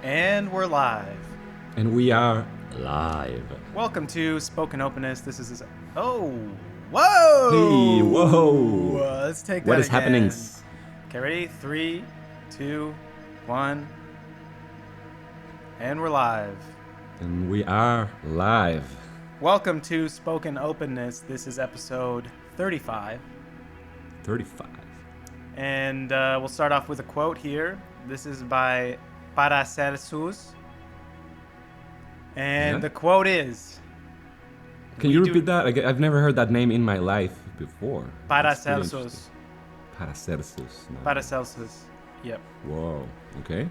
And we're live. And we are live. Welcome to Spoken Openness. This is... Oh! Whoa! Hey, whoa! Let's take that What is again. happening? Okay, ready? 3, 2, 1. And we're live. And we are live. Welcome to Spoken Openness. This is episode 35. 35. And we'll start off with a quote here. This is by Paracelsus. And the quote is... Can you repeat that? I've never heard that name in my life before. Paracelsus. Paracelsus. No. Paracelsus. Yep. Whoa. Okay.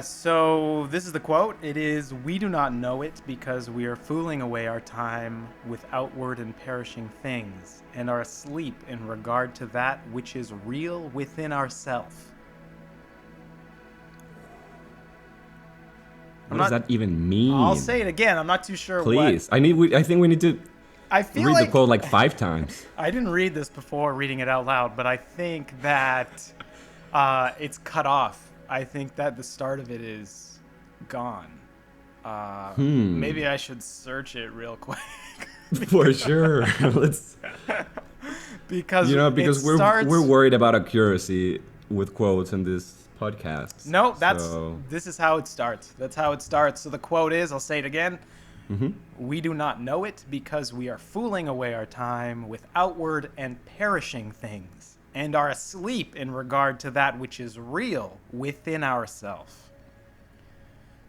So this is the quote. It is, "We do not know it because we are fooling away our time with outward and perishing things, and are asleep in regard to that which is real within ourself." What does that even mean? I'll say it again. I'm not too sure. Please. I think we need to read the quote like 5 times. I didn't read this before reading it out loud, but I think that it's cut off. I think that the start of it is gone. Maybe I should search it real quick. For sure. Let's. Because we're worried about accuracy with quotes in this podcast. No, this is how it starts. That's how it starts. So the quote is, I'll say it again. Mm-hmm. "We do not know it because we are fooling away our time with outward and perishing things, and are asleep in regard to that which is real within ourselves."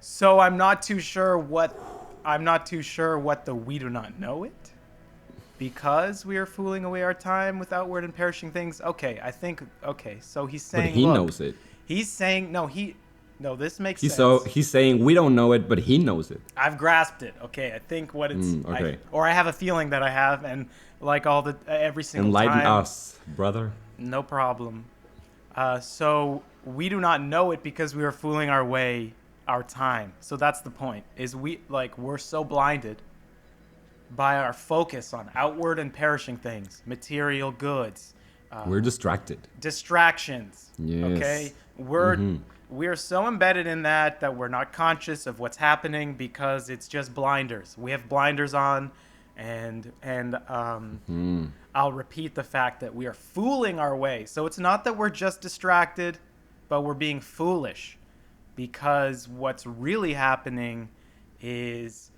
So I'm not too sure what the "we do not know it because we are fooling away our time with outward and perishing things." Okay, so he's saying, but he knows it. He's saying this makes sense. So he's saying we don't know it, but he knows it. I've grasped it. Okay, I think what it's okay. I have a feeling that I have, and like every single Enlighten time. us, brother. No problem. So we do not know it because we are fooling our time. So that's the point. Is we're so blinded by our focus on outward and perishing things, material goods. We're distracted. Distractions. Yes. Okay? We're so embedded in that we're not conscious of what's happening because it's just blinders. We have blinders on, and I'll repeat the fact that we are fooling our way. So it's not that we're just distracted, but we're being foolish, because what's really happening is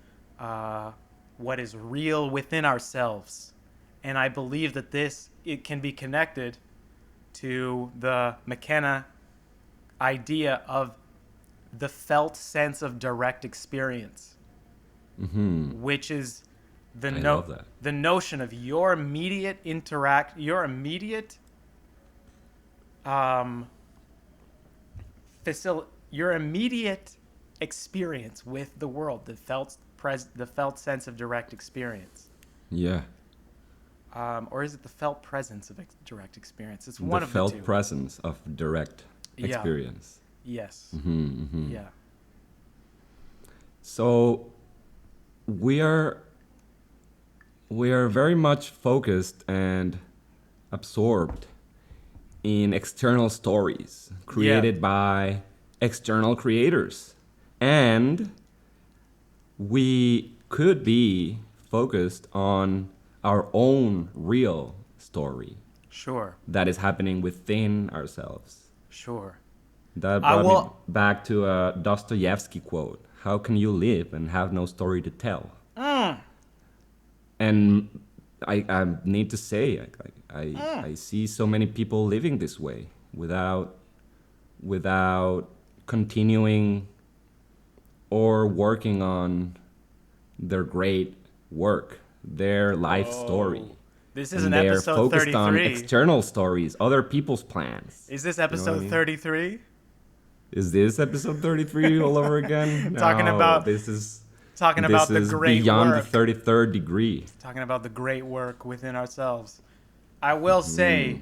what is real within ourselves. And I believe that it can be connected to the McKenna idea of the felt sense of direct experience, which is the notion of your immediate your immediate experience with the world, the felt sense of direct experience. Yeah. Or is it the felt presence of direct experience? It's one of the two. The felt presence of direct experience. Yes. Yeah. So we are very much focused and absorbed in external stories created by external creators. And we could be focused on our own real story. Sure. That is happening within ourselves. Sure. That brought me back to a Dostoevsky quote. How can you live and have no story to tell? And I need to say, I see so many people living this way without continuing or working on their great work, their life story. This is an episode 33. They're focused on external stories, other people's plans. Is this episode 33? Is this episode 33 all over again? Talking about the great beyond work. the 33rd degree. Talking about the great work within ourselves. I will say,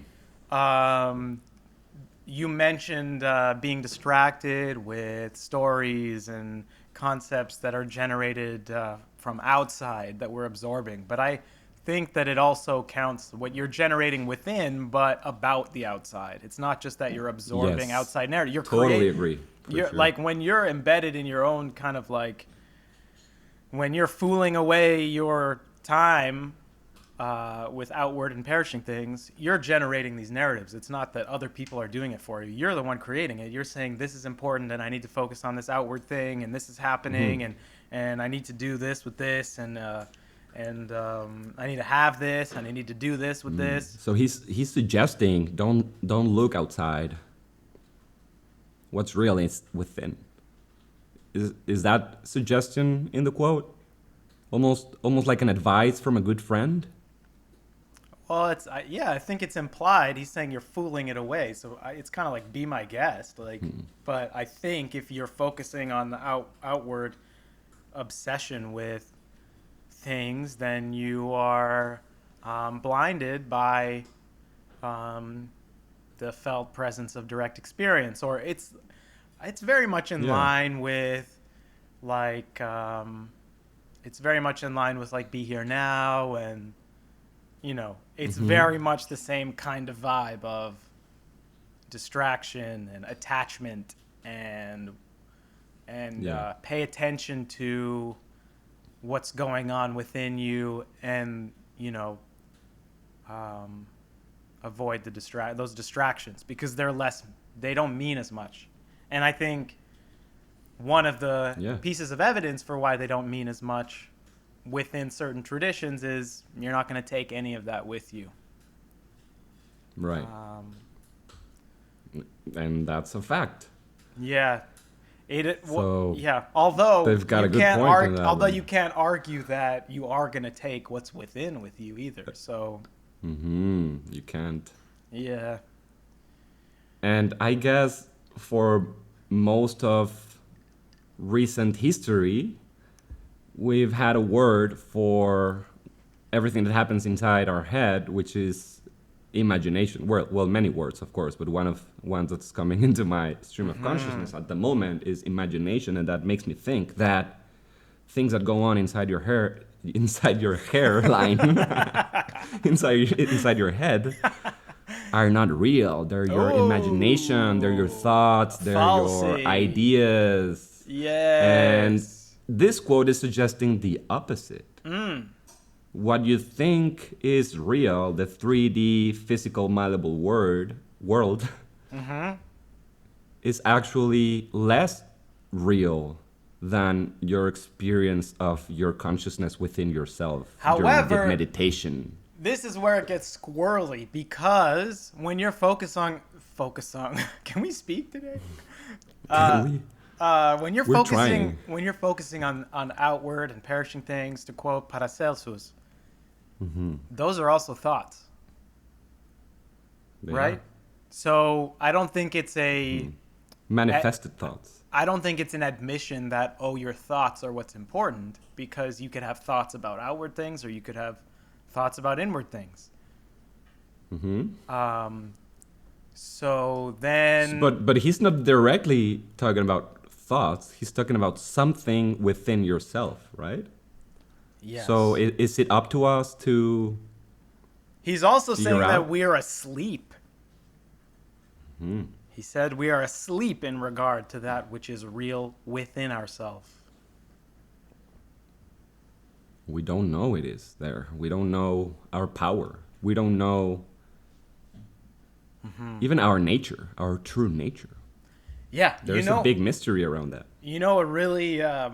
you mentioned being distracted with stories and concepts that are generated from outside that we're absorbing. But I think that it also counts what you're generating within, but about the outside. It's not just that you're absorbing Yes. outside narrative. You're Totally agree. For You're sure. like when you're embedded in your own kind of like when you're fooling away your time with outward and perishing things, you're generating these narratives. It's not that other people are doing it for you. You're the one creating it. You're saying this is important and I need to focus on this outward thing and this is happening and I need to do this with this and I need to have this and I need to do this with this. So he's suggesting don't look outside. What's real is within. Is that suggestion in the quote? Almost like an advice from a good friend? Well, I think it's implied. He's saying you're fooling it away. So it's kind of like be my guest. Like, but I think if you're focusing on the outward obsession with things, then you are blinded by the felt presence of direct experience. Or it's very much in line with like it's very much in line with like Be Here Now and. You know, it's very much the same kind of vibe of distraction and attachment and pay attention to what's going on within you and, you know, avoid those distractions because they don't mean as much. And I think one of the pieces of evidence for why they don't mean as much within certain traditions is you're not going to take any of that with you. Right. And that's a fact. Yeah. So Although they've got a good point in that although one. you can't argue that you are going to take what's within with you either. So You can't. Yeah. And I guess for most of recent history, we've had a word for everything that happens inside our head, which is imagination. Well, many words, of course, but one that's coming into my stream of consciousness at the moment is imagination, and that makes me think that things that go on inside your hairline, inside your head, are not real. They're your imagination. They're your thoughts. They're your ideas. Yes. And this quote is suggesting the opposite. What you think is real, the 3D physical malleable world, is actually less real than your experience of your consciousness within yourself during deep meditation. This is where it gets squirrely because when you're focus on can we speak today? When you're focusing on outward and perishing things, to quote Paracelsus, those are also thoughts, right? So I don't think it's manifested thoughts. I don't think it's an admission that your thoughts are what's important, because you could have thoughts about outward things or you could have thoughts about inward things. So then, but he's not directly talking about thoughts. He's talking about something within yourself, right? Yes. So is it up to us to... He's also saying out? that we are asleep. He said we are asleep in regard to that which is real within ourselves. We don't know it is there. We don't know our power. We don't know even our nature, our true nature. Yeah. There's a big mystery around that. You know, a really... I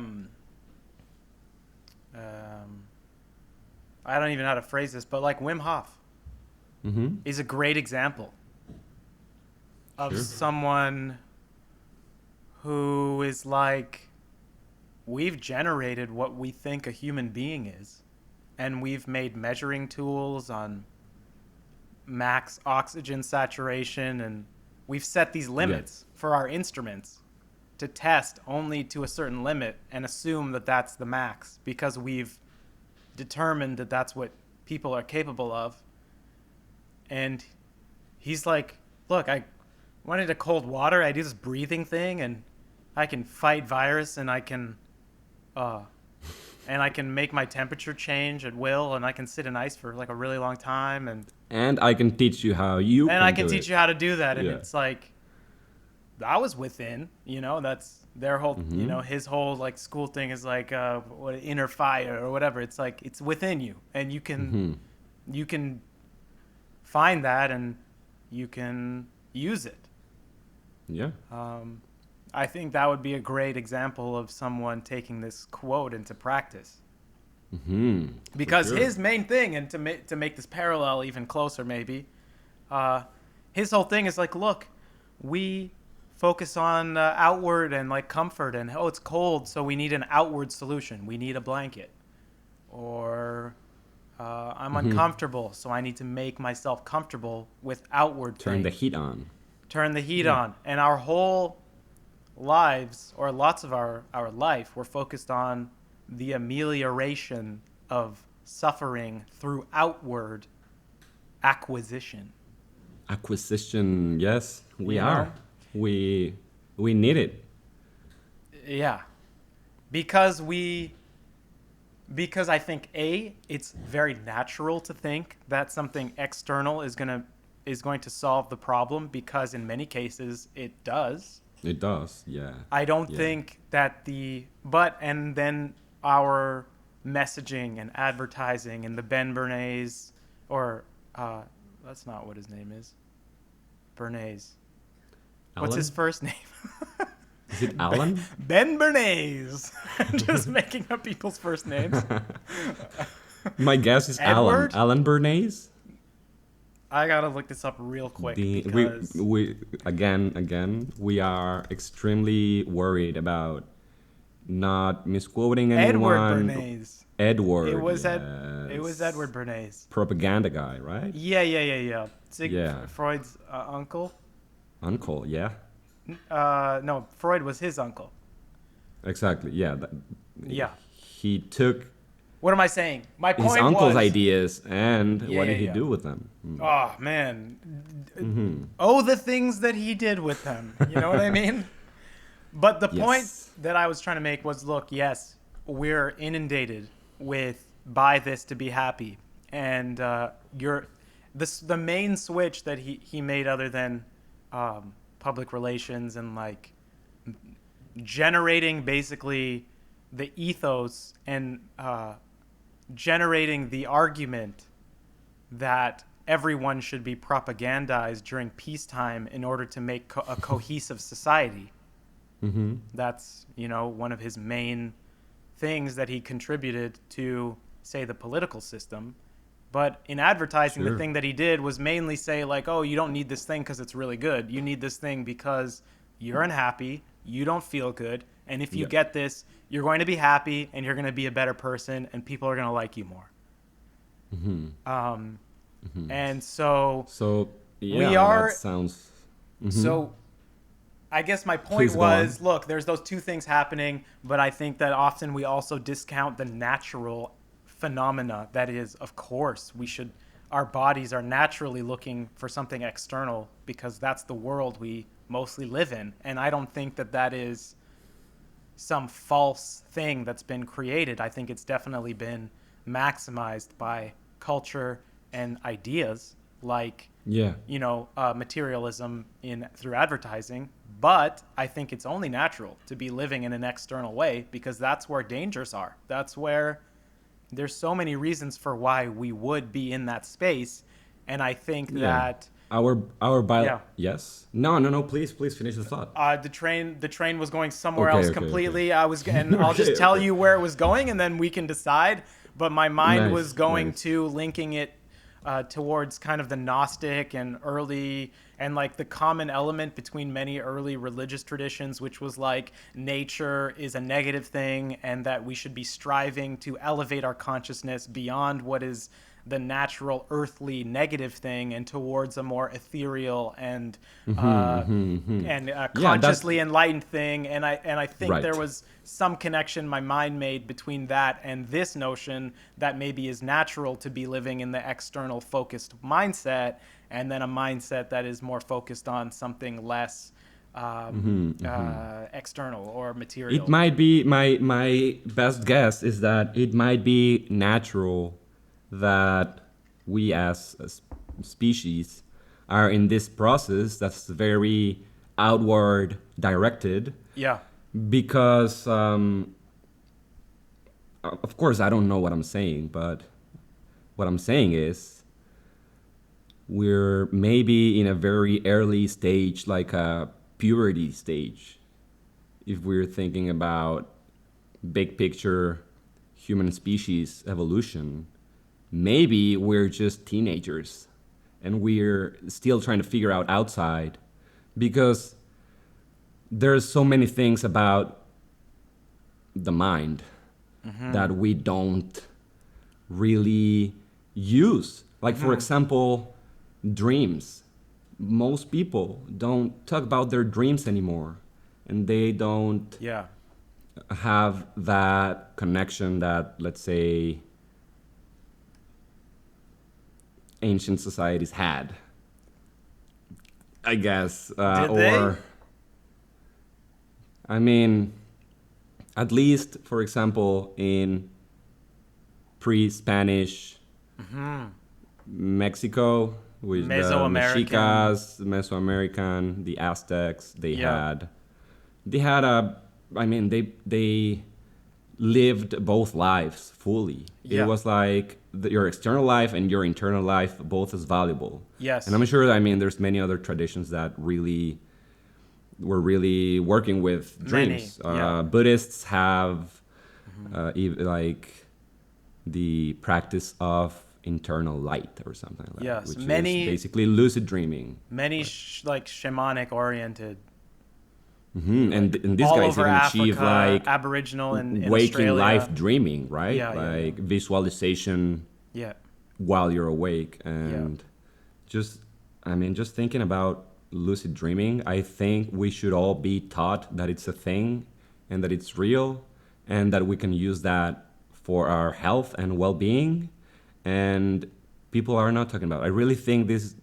don't even know how to phrase this, but like Wim Hof is a great example of someone who is like, we've generated what we think a human being is, and we've made measuring tools on max oxygen saturation, and we've set these limits for our instruments to test only to a certain limit and assume that that's the max because we've determined that that's what people are capable of. And he's like, look, I wanted a cold water. I do this breathing thing and I can fight virus and I can and I can make my temperature change at will, and I can sit in ice for like a really long time, And I can teach you how you and can I can do teach it. you how to do that. And Yeah. it's like, I was within, that's their whole, Mm-hmm. his whole like school thing is like, what, inner fire or whatever. It's like, it's within you, and Mm-hmm. you can find that, and you can use it. Yeah. I think that would be a great example of someone taking this quote into practice. Mm-hmm. For Because sure. his main thing, and to make this parallel even closer, maybe, his whole thing is like, look, we focus on outward and like comfort, and oh, it's cold, so we need an outward solution. We need a blanket, or I'm Mm-hmm. uncomfortable, so I need to make myself comfortable with outward Turn the things. heat on. Turn the heat Yeah. on, and our whole lives, or lots of our life, we're focused on the amelioration of suffering through outward acquisition. Acquisition. Yes, we You are. know? We need it. Yeah. Because because I think it's very natural to think that something external is going to solve the problem, because in many cases it does. It does. Yeah. I don't Yeah. think that and then our messaging and advertising and the Ben Bernays, or that's not what his name is. Bernays. What's his Alan? first name? Is it Alan? Ben Bernays. I'm just making up people's first names. My guess is Alan. Edward? Alan Bernays? I gotta look this up real quick The because we again we are extremely worried about not misquoting Edward anyone. Bernays. Edward. It was Yes. Edward Bernays. Propaganda guy, right? Yeah. Yeah. Freud's uncle. Uncle, yeah. No, Freud was his uncle. Exactly. Yeah. Yeah. He took What am I saying? My his point uncle's was, ideas and Yeah, what did yeah, he yeah. do with them? oh man, Mm-hmm. oh, the things that he did with them. You know what I mean? But the point Yes. that I was trying to make was, look, yes, we're inundated with buy this to be happy, and the main switch that he made, other than public relations and like generating basically the ethos and generating the argument that everyone should be propagandized during peacetime in order to make a cohesive society. Mm-hmm. That's, one of his main things that he contributed to, say, the political system. But in advertising, Sure. the thing that he did was mainly say, like, oh, you don't need this thing because it's really good. You need this thing because you're unhappy, you don't feel good, and if you Yeah. get this, you're going to be happy, and you're going to be a better person, and people are going to like you more. And so, So yeah, We are- that sounds. so I guess my point Please go was, on. look, there's those two things happening, but I think that often we also discount the natural phenomena that is, of course, our bodies are naturally looking for something external because that's the world we mostly live in. And I don't think that is some false thing that's been created. I think it's definitely been maximized by culture and ideas like Yeah. materialism through advertising. But I think it's only natural to be living in an external way because that's where dangers are. That's where there's so many reasons for why we would be in that space. And I think that Our bio. Yeah. Yes. No. Please finish the thought. the train was going somewhere Okay, else okay, completely. And I'll just Okay, tell okay. you where it was going, and then we can decide. But my mind Nice, was going nice. to linking it towards kind of the Gnostic and early, and like the common element between many early religious traditions, which was like nature is a negative thing, and that we should be striving to elevate our consciousness beyond what is the natural earthly negative thing and towards a more ethereal and consciously enlightened thing. And I think Right. there was some connection my mind made between that and this notion that maybe is natural to be living in the external focused mindset, and then a mindset that is more focused on something less external or It material. might be my best guess is that it might be natural that we as a species are in this process that's very outward directed Yeah. because of course I don't know what I'm saying, but what I'm saying is we're maybe in a very early stage, like a puberty stage, if we're thinking about big picture human species evolution. Maybe we're just teenagers and we're still trying to figure out outside because there's so many things about the mind that we don't really use. Like, for example, dreams. Most people don't talk about their dreams anymore, and they don't Yeah. have that connection that, let's say, ancient societies had, I guess. Did they? Or, I mean, at least, for example, in pre Spanish Mexico, with the Mesoamerican. Mexicas, Mesoamerican, the Aztecs, Yeah. they had a, I mean, they lived both lives fully. It Yeah. was like your external life and your internal life both as valuable. And Yes. I'm sure, I mean, there's many other traditions that really were really working with Many. dreams. Yeah. Buddhists have like the practice of internal light or something like that, Yes. which is Many. basically lucid dreaming. Many like shamanic oriented, And like and these all guys over even achieve Africa, like Aboriginal in waking life Australia. dreaming, right? Yeah. Yeah. Yeah. Like visualization Yeah. while you're awake. Yeah. And just, I mean, just thinking about lucid dreaming, I think we should all be taught that it's a thing and that it's real and that we can use that for our health and well-being. And people are not talking about it. I really think this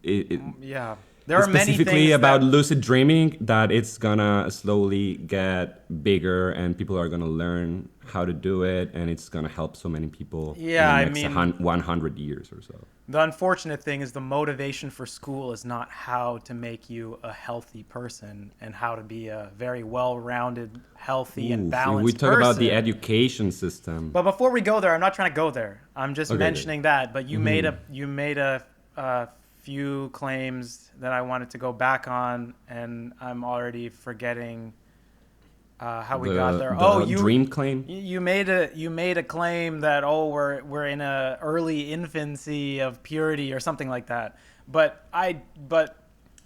it, Yeah. There are many specifically things about that. lucid dreaming, that it's gonna slowly get bigger and people are gonna learn how to do it, and it's gonna help so many people in Yeah. the I next mean, 100 years or so. the unfortunate thing is the motivation for school is not how to make you a healthy person and how to be a very well-rounded, healthy, and Oof, we balanced talk about the person. education system. But before we go there, I'm not trying to go there. I'm just Okay, okay. mentioning that. But you made a few claims that I wanted to go back on, and I'm already forgetting how we got there. Oh, The dream claim. you made a claim that, oh, we're in a early infancy of purity or something like that. But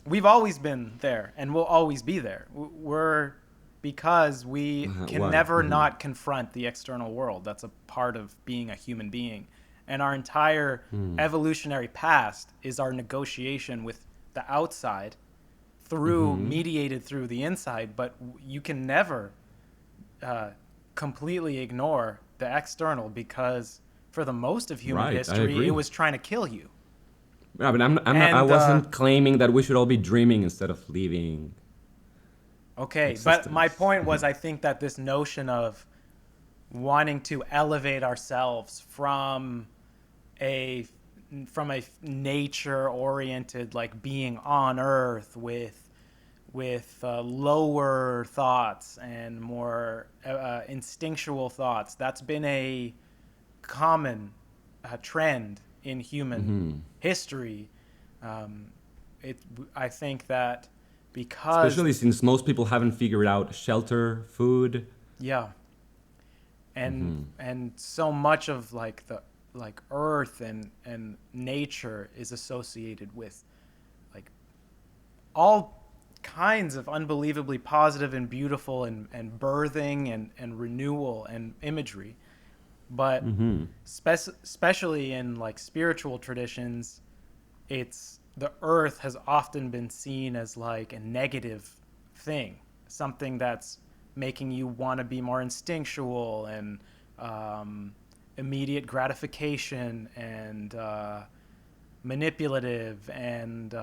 we've always been there and we'll always be there. We're because we can What? never not confront the external world. That's a part of being a human being. And our entire evolutionary past is our negotiation with the outside through mediated through the inside, but you can never completely ignore the external because for the most of human Right, I history agree. it was trying to kill you. Yeah, but I'm not, I And wasn't claiming that we should all be dreaming instead of living okay, but my existence. point was I think that this notion of wanting to elevate ourselves from a nature oriented like being on earth with lower thoughts and more instinctual thoughts, that's been a common trend in human history. um, I think that because Especially since most people haven't figured out shelter, food. yeah, and so much of like the like earth and nature is associated with like all kinds of unbelievably positive and beautiful and birthing and renewal and imagery. But especially in like spiritual traditions, it's the earth has often been seen as like a negative thing, something that's making you want to be more instinctual and immediate gratification and manipulative and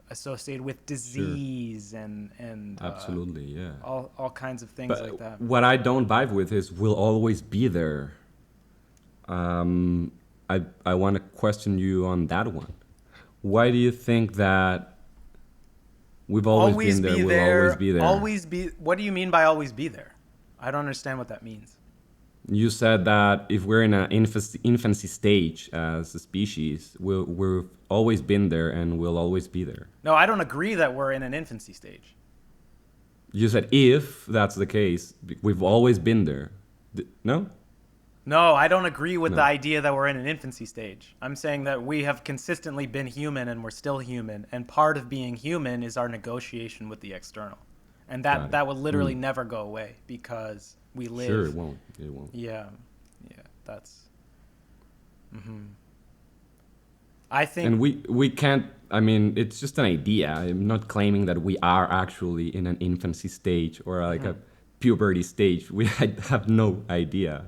associated with Sure. disease and Absolutely, yeah. all kinds of things like that. But what I don't vibe with is will always be there. I want to question you on that one. Why do you think that we've always Always been there, be will always there. be there? Always be. What do you mean by always be there? I don't understand what that means. You said that if we're in an infancy stage as a species, we've always been there and will always be there. No, I don't agree that we're in an infancy stage. You said if that's the case, we've always been there. No? No, I don't agree with the No. idea that we're in an infancy stage. I'm saying that we have consistently been human and we're still human, and part of being human is our negotiation with the external. And Got it. that will literally never go away because we live. Sure, it won't. It won't. Yeah. Yeah, that's I think And we can't. I mean, it's just an idea. I'm not claiming that we are actually in an infancy stage or like a puberty stage. We have no idea,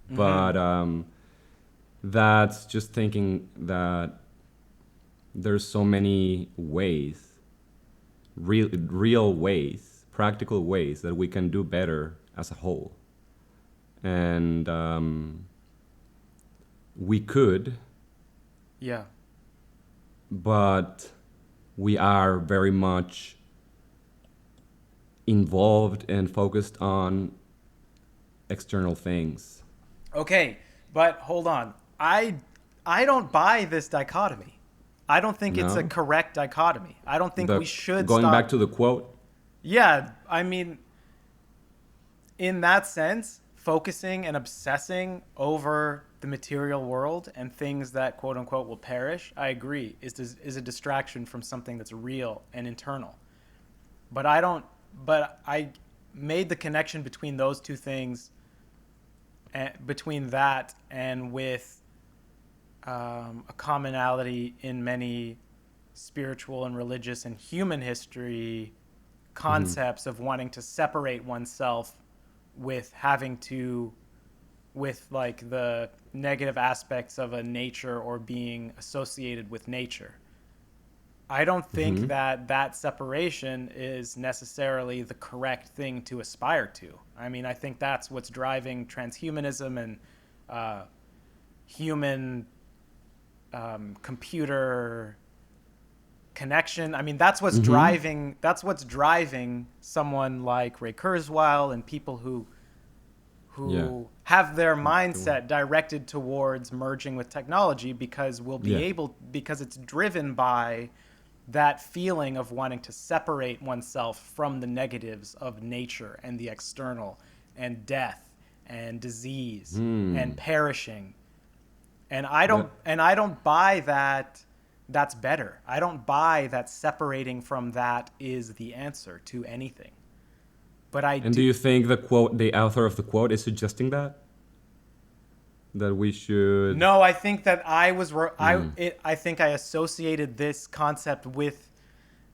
but that's just thinking that there's so many ways, real ways, practical ways that we can do better as a whole, and we could, yeah. but we are very much involved and focused on external things. Okay, but hold on. I don't buy this dichotomy. I don't think it's a No? correct dichotomy. I don't think The, we should going stop. back to the quote, Yeah, I mean, in that sense, focusing and obsessing over the material world and things that quote unquote will perish, I agree, is a distraction from something that's real and internal. But I don't. But I made the connection between those two things, between that and with a commonality in many spiritual and religious and human history concepts of wanting to separate oneself with having to with like the negative aspects of a nature or being associated with nature. I don't think that that separation is necessarily the correct thing to aspire to. I mean, I think that's what's driving transhumanism and human computer connection. I mean, that's what's driving someone like Ray Kurzweil and people who Yeah. have their mindset directed towards merging with technology because because it's driven by that feeling of wanting to separate oneself from the negatives of nature and the external and death and disease and perishing. And I don't buy that that's better. I don't buy that separating from that is the answer to anything. But And do you think the author of the quote is suggesting that we should? No, I think that I think I associated this concept with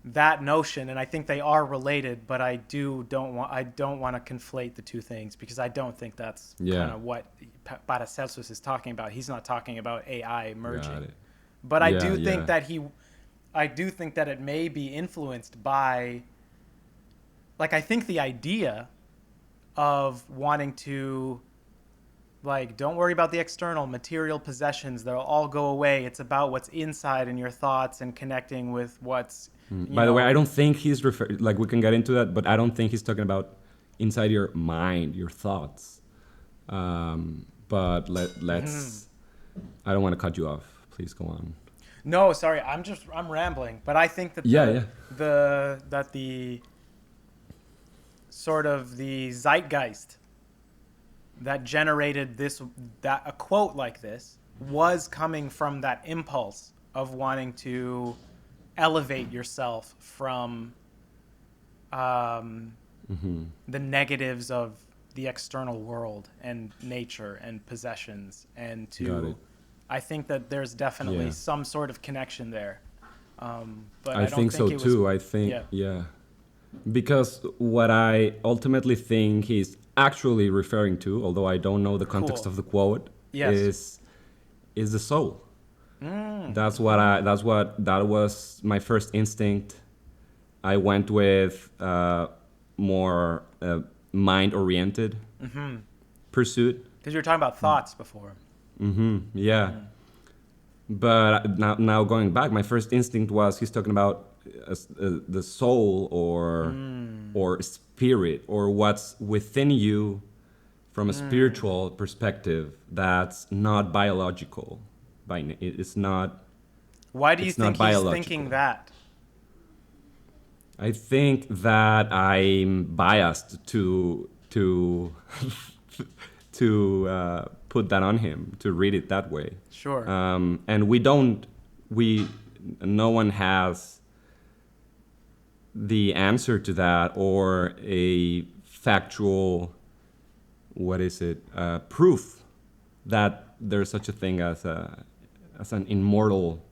that notion, and I think they are related. But I don't want to conflate the two things because I don't think that's kind of what Paracelsus is talking about. He's not talking about AI merging. But I do think that it may be influenced by, like, I think the idea of wanting to, like, don't worry about the external material possessions. They'll all go away. It's about what's inside in your thoughts and connecting with what's, By the way, I don't think he's like we can get into that, but I don't think he's talking about inside your mind, your thoughts. But let's. I don't want to cut you off. Please go on. No, sorry, I'm rambling. But I think that the sort of the zeitgeist that generated a quote like this was coming from that impulse of wanting to elevate yourself from the negatives of the external world and nature and possessions, and I think that there's definitely some sort of connection there. But I don't think so too. I think because what I ultimately think he's actually referring to, although I don't know the context of the quote, is the soul. That was my first instinct. I went with more mind-oriented pursuit. Because you were talking about thoughts before. Yeah. But now going back, my first instinct was he's talking about the soul or spirit or what's within you from a spiritual perspective that's not biological. It's not. Why do you It's not think he's biological. thinking that? I think that I'm biased to to put that on him to read it that way. Sure. And no one has the answer to that or a factual, proof that there's such a thing as an immortal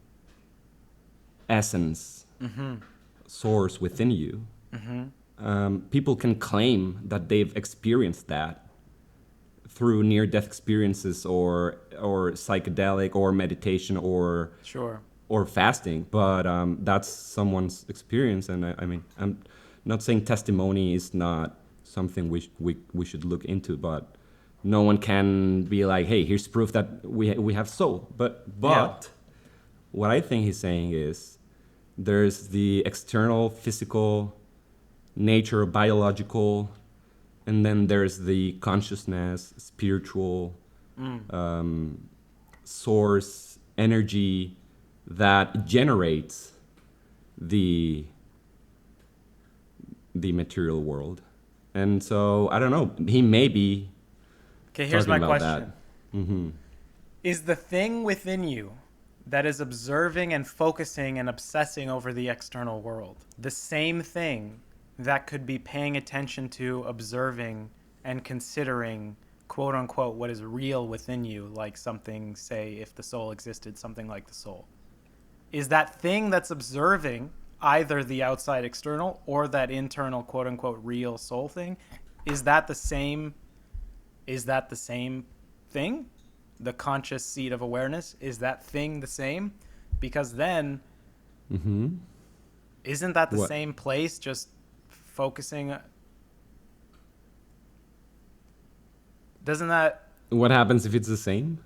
essence source within you. People can claim that they've experienced that through near-death experiences or psychedelic or meditation or Sure. or fasting, but that's someone's experience. And I mean, I'm not saying testimony is not something we should look into, but no one can be like, hey, here's proof that we have soul. But what I think he's saying is there's the external physical nature, biological, and then there's the consciousness, spiritual source, energy that generates the material world. And so I don't know, he may be Okay, here's my talking about question. that. Is the thing within you that is observing and focusing and obsessing over the external world the same thing that could be paying attention to, observing, and considering, quote unquote, what is real within you, like something, say, if the soul existed, something like the soul? Is that thing that's observing either the outside external or that internal, quote unquote, real soul thing, is that the same thing? The conscious seat of awareness, is that thing the same? Because then isn't that the What? same place, just focusing? Doesn't that, What happens if it's the same?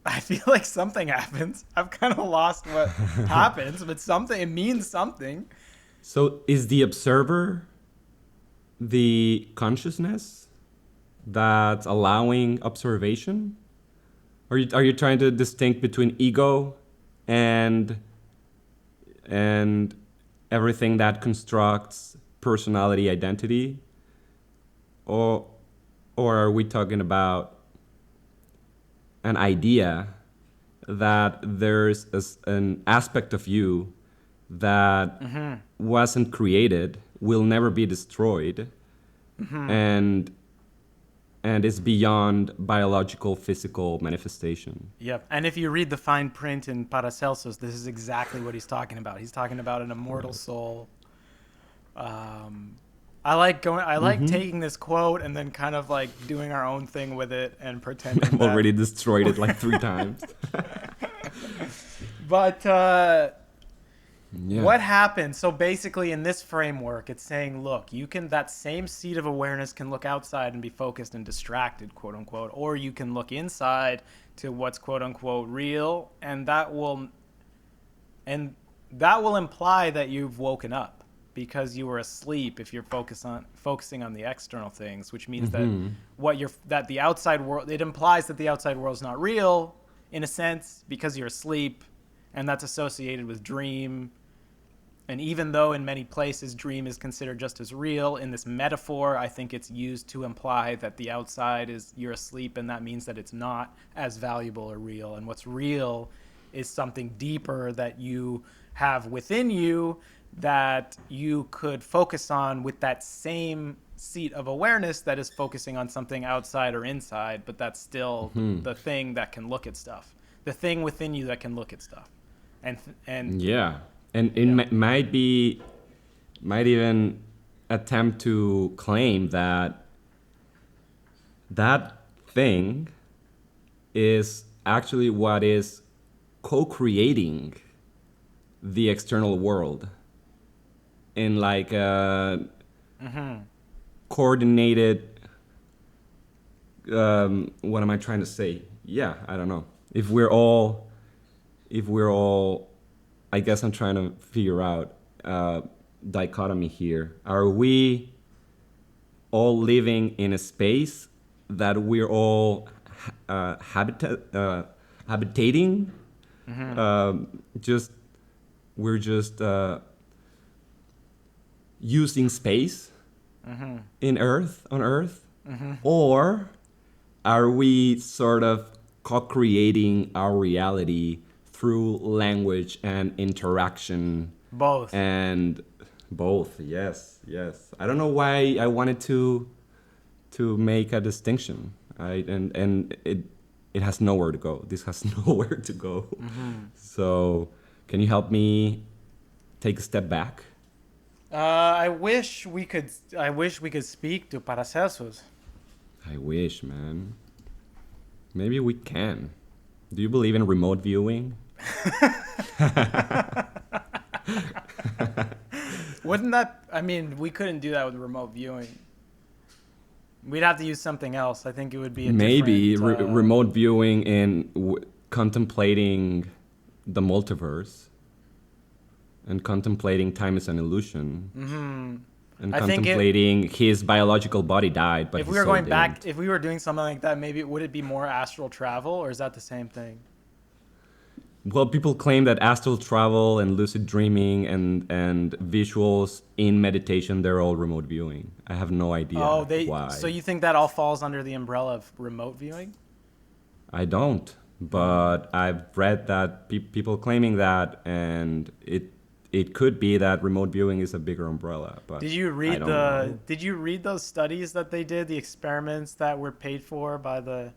I feel like something happens. I've kind of lost what happens, but something, it means something. So is the observer the consciousness that's allowing observation? Are you trying to distinct between ego and everything that constructs personality identity? Or are we talking about an idea that there's an aspect of you that wasn't created, will never be destroyed, and is beyond biological, physical manifestation? Yep. And if you read the fine print in Paracelsus, this is exactly what he's talking about. He's talking about an immortal soul. I like taking this quote and then kind of like doing our own thing with it and pretending I've that. already destroyed it like 3 times. But Yeah. what happens? So basically, in this framework, it's saying, look, that same seat of awareness can look outside and be focused and distracted, quote unquote, or you can look inside to what's quote unquote real, and that will imply that you've woken up because you were asleep if you're focusing on the external things, which means that the outside world, it implies that the outside world is not real in a sense because you're asleep, and that's associated with dream. And even though in many places dream is considered just as real, in this metaphor, I think it's used to imply that the outside is you're asleep, and that means that it's not as valuable or real. And what's real is something deeper that you have within you that you could focus on with that same seat of awareness that is focusing on something outside or inside, but that's still the thing that can look at stuff. The thing within you that can look at stuff. And Yeah. And it might even attempt to claim that that thing is actually what is co-creating the external world in like a coordinated, what am I trying to say? Yeah, I don't know. If we're all, I guess I'm trying to figure out dichotomy here. Are we all living in a space that we're all habitating? Just we're just using space in Earth on Earth, or are we sort of co-creating our reality through language and interaction? Both. And both, yes. I don't know why I wanted to make a distinction. And it has nowhere to go. This has nowhere to go. So, can you help me take a step back? I wish we could speak to Paracelsus. I wish, man. Maybe we can. Do you believe in remote viewing? Wouldn't that? I mean, we couldn't do that with remote viewing. We'd have to use something else. I think it would be a maybe different, remote viewing in contemplating the multiverse, and contemplating time is an illusion, and contemplating his biological body died, but if we were going back, if we were doing something like that, maybe would it be more astral travel, or is that the same thing? Well, people claim that astral travel and lucid dreaming and visuals in meditation, they're all remote viewing. I have no idea why. So you think that all falls under the umbrella of remote viewing? I don't, but I've read that people claiming that, and it could be that remote viewing is a bigger umbrella. But did you read those studies that they did, the experiments that were paid for by the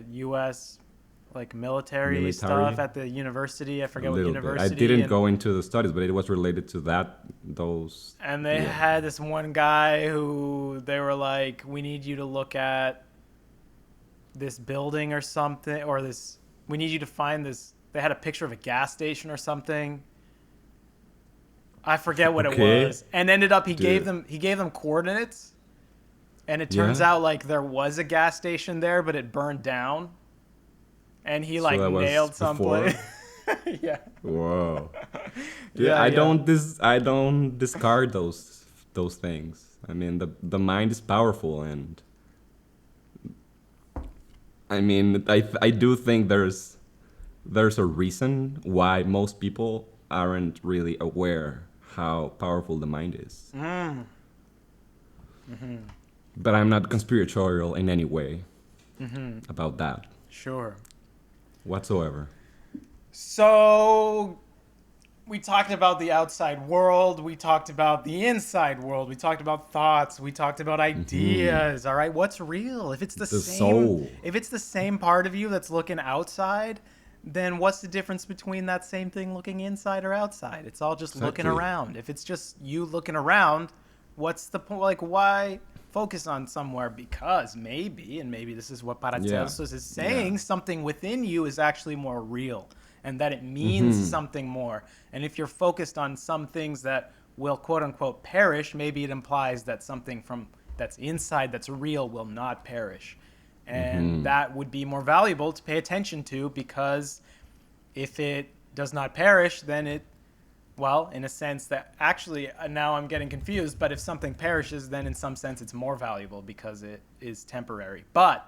U.S. like military stuff at the university? I forget what university. I didn't go into the studies, but it was related to those. And they had this one guy who they were like, we need you to look at this building or something, or this, we need you to find this. They had a picture of a gas station or something. I forget what it was. And ended up he gave them coordinates. And it turns out like there was a gas station there, but it burned down. And he like nailed someplace. Yeah. Whoa. I don't discard those things. I mean, the mind is powerful, and I mean, I do think there's a reason why most people aren't really aware how powerful the mind is. But I'm not conspiratorial in any way about that. Sure. Whatsoever. So we talked about the outside world, we talked about the inside world, we talked about thoughts, we talked about ideas. All right, what's real? If it's the same soul. If it's the same part of you that's looking outside, then what's the difference between that same thing looking inside or outside? It's all just looking around. If it's just you looking around, what's the point? Like, why focus on somewhere? Because maybe this is what Paracelsus is saying, something within you is actually more real, and that it means something more. And if you're focused on some things that will quote unquote perish, maybe it implies that something that's inside that's real will not perish. And that would be more valuable to pay attention to, because if it does not perish, then it, well, in a sense that actually now I'm getting confused, but if something perishes, then in some sense it's more valuable because it is temporary. But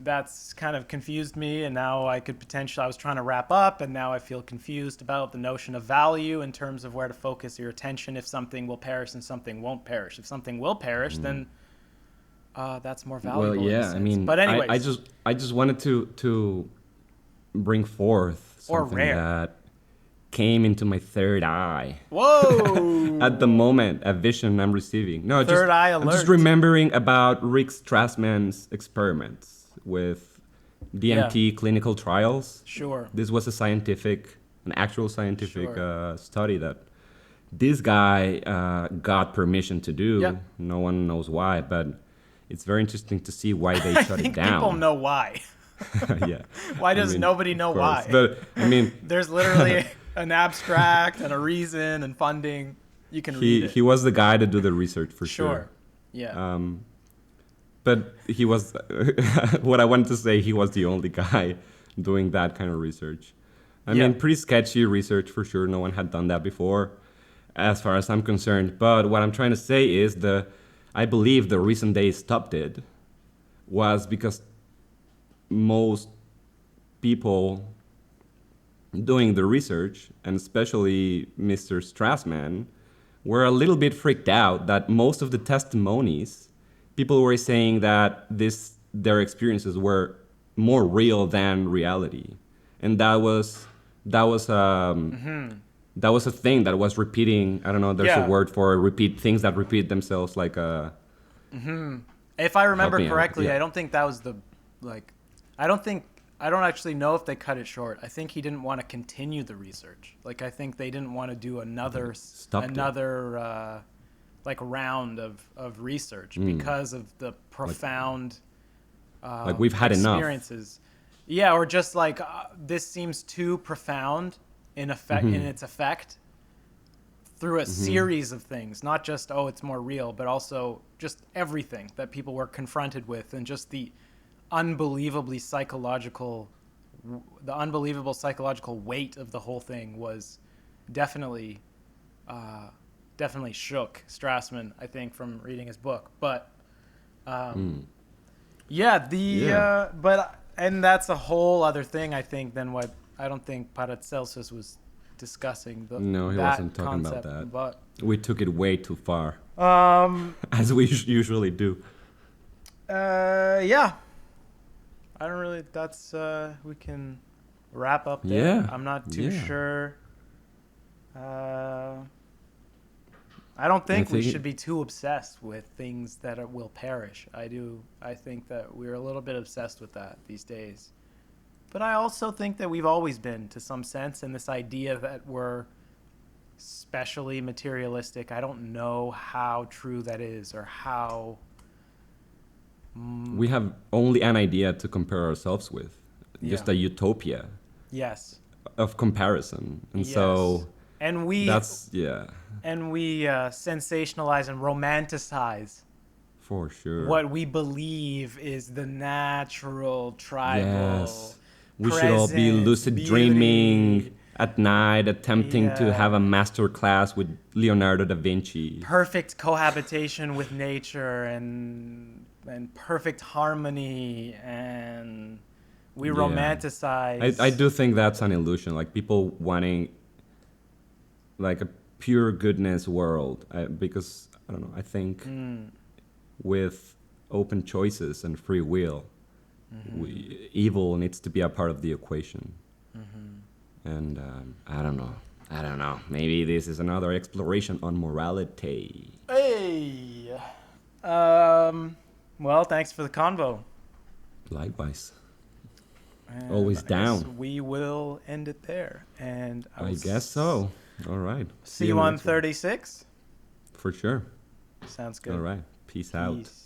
that's kind of confused me, and now I was trying to wrap up, and now I feel confused about the notion of value in terms of where to focus your attention, if something will perish and something won't perish. If something will perish, then that's more valuable. Well, yeah, I mean, but anyways, I just wanted to bring forth something that came into my third eye. Whoa! At the moment, a vision I'm receiving. No, third eye alert. I'm just remembering about Rick Strassman's experiments with DMT clinical trials. Sure. This was an actual scientific study that this guy got permission to do. Yep. No one knows why, but it's very interesting to see why they shut it down. People know why. Yeah. Why I does mean, nobody of know course. why? But I mean, There's literally an abstract and a reason and funding. You can read it. he was the guy to do the research for Sure. sure. Yeah. But he was what I wanted to say. He was the only guy doing that kind of research. I Yeah. mean, pretty sketchy research for sure. No one had done that before, as far as I'm concerned. But what I'm trying to say is I believe the reason they stopped it was because most people doing the research, and especially Mr. Strassman, were a little bit freaked out that most of the testimonies, people were saying that their experiences were more real than reality, and that was a thing that was repeating. I don't know. There's a Yeah. word for repeat things that repeat themselves, like If I help remember me out. correctly, Yeah. I don't think that was like, I don't actually know if they cut it short. I think he didn't want to continue the research. Like, I think they didn't want to do Stopped it. like round of research Hmm. because of the profound Like we've had enough. experiences. Yeah, or just like this seems too profound in effect Mm-hmm. in its effect through a series of things, not just it's more real, but also just everything that people were confronted with, and just the unbelievably psychological the unbelievable psychological weight of the whole thing was definitely definitely shook Strassman, I think, from reading his book. But yeah, Yeah. but and that's a whole other thing, I think, than what I don't think Paracelsus was discussing No, he that wasn't talking about concept. that. But We took it way too far, um as we usually do. yeah, I don't really. That's we can wrap up there. Yeah. I'm not too Yeah. sure. I don't think we think should be too obsessed with things that will perish. I think that we're a little bit obsessed with that these days. But I also think that we've always been, to some sense, in this idea that we're specially materialistic. I don't know how true that is, or how. We have only an idea to compare ourselves with, just Yeah. a utopia Yes. of comparison. And Yes. so And we that's, yeah, sensationalize and romanticize for sure. what we believe is the natural, tribal, Yes. We should all be presence, lucid beauty. dreaming at night, attempting to have a Yeah. master class with Leonardo da Vinci. Perfect cohabitation with nature, and perfect harmony, and we Yeah. romanticize. I do think that's an illusion, like people wanting like a pure goodness world, because I don't know, I think with open choices and free will, evil needs to be a part of the equation. And I don't know, maybe this is another exploration on morality. Hey. Well, thanks for the convo. Likewise. And Always I down. guess we will end it there. And I guess so. All right. See you in the on next one. 36. For sure. Sounds good. All right. Peace out. Peace.